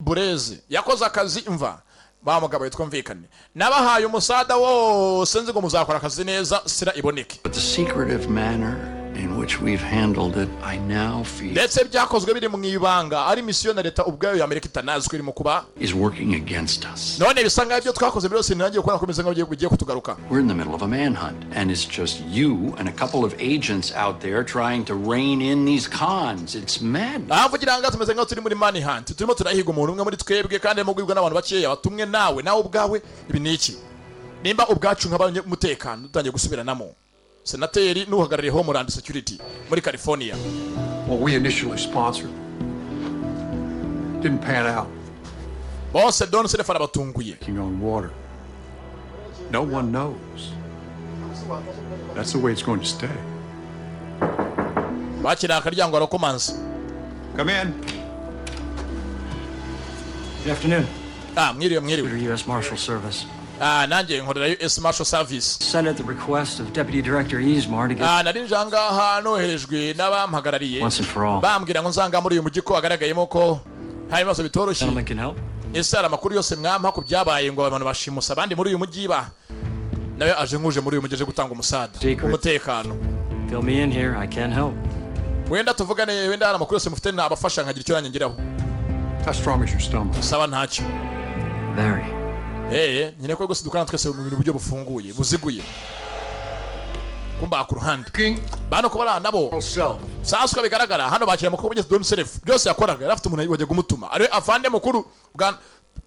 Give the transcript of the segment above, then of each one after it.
bureze yakoze akazi imva bamugabo yitwumvikane nabahaye umusada wose nzi ngo muzakora akazi neza sira iboneke. But the secretive manner in which we've handled it, I now feel ndetse byakozwe biri mu ibanga ari mission na leta ubwayo ya Amerika itanazwe irimo kuba is working against us. none bisanga ibyo twakoze byose nangiye gukora komeza ngo bigiye kutugaruka. We're in the middle of a manhunt and it's just you and a couple of agents out there trying to rein in these cons. It's mad. avugira ngo tumeze ngo turi muri manhunt turimo turahiga umuntu umwe muri twebwe kandi mu gwibwa n'abantu bakeya batumwe nawe ubwawe ibi niki nimba ubwacu nk'abanyamutekano dutangiye gusubiranamo. Senateri n'uhagarariye Homeland Security muri California. What we initially sponsored didn't pan out. Boss don't say for abatunguye. On water. No one knows. That's the way it's going to stay. Bakira akaryango arokomanze. Come in. Good afternoon. Mwiriwe. U.S. Marshal Service. Nanjye nkorera US Marshal Service. Sent at the request of Deputy Director Ismar to get narinjanga hano herejwe n'abampagarariye. once and for all. Bambwira ngo nzanga muri uyu mujyi ko agaragayemo ko hari ibibazo bitoroshye. Gentlemen can help. Ese amakuru yose mwampa ku byabaye ngo abantu bashimusa abandi muri uyu mujyi nawe aje nkuje muri uyu mujyi gutanga umusada umutekano. Fill me in here, I can help. Wenda tuvugane wenda hari amakuru yose mufite nabafasha nkagira icyo nanyongeraho. How strong is your stomach? Saba ntacyo. Very. Nyine ko gose dukana twese mu bintu buryo bufunguye buziguye. Kumba ku ruhande. Bano ko bara nabo. Saswa bigaragara hano bakira mukuru bugeze Don Self. Byose yakoraga yarafite umuntu wajya gumutuma. Ari afande mukuru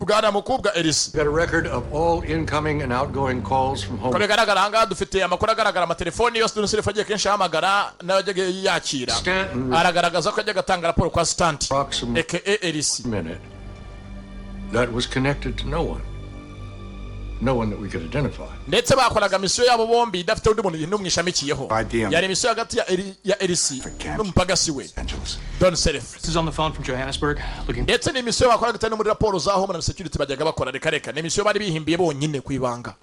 bwana mukubwa Elise. Got a record of all incoming and outgoing calls from home. Ko bigaragara hanga dufite amakuru agaragara ama telefoni yose Don Self agiye kenshi hamagara n'abajye yakira. Aragaragaza ko ajya gatanga raporo kwa Stanton. Aka Elise. That was connected to no one. No one that we could identify. Ndetse bakoraga mission yabo bombi idafite undi muntu n'umwishamikiyeho. Yari mission hagati ya Elise n'umupagasi we. Don Self. This is on the phone from Johannesburg. Looking. Ndetse ni mission bakoraga tano muri raporo za Homeland Security bajyaga bakora reka ni mission bari bihimbiye bonyine kwibanga.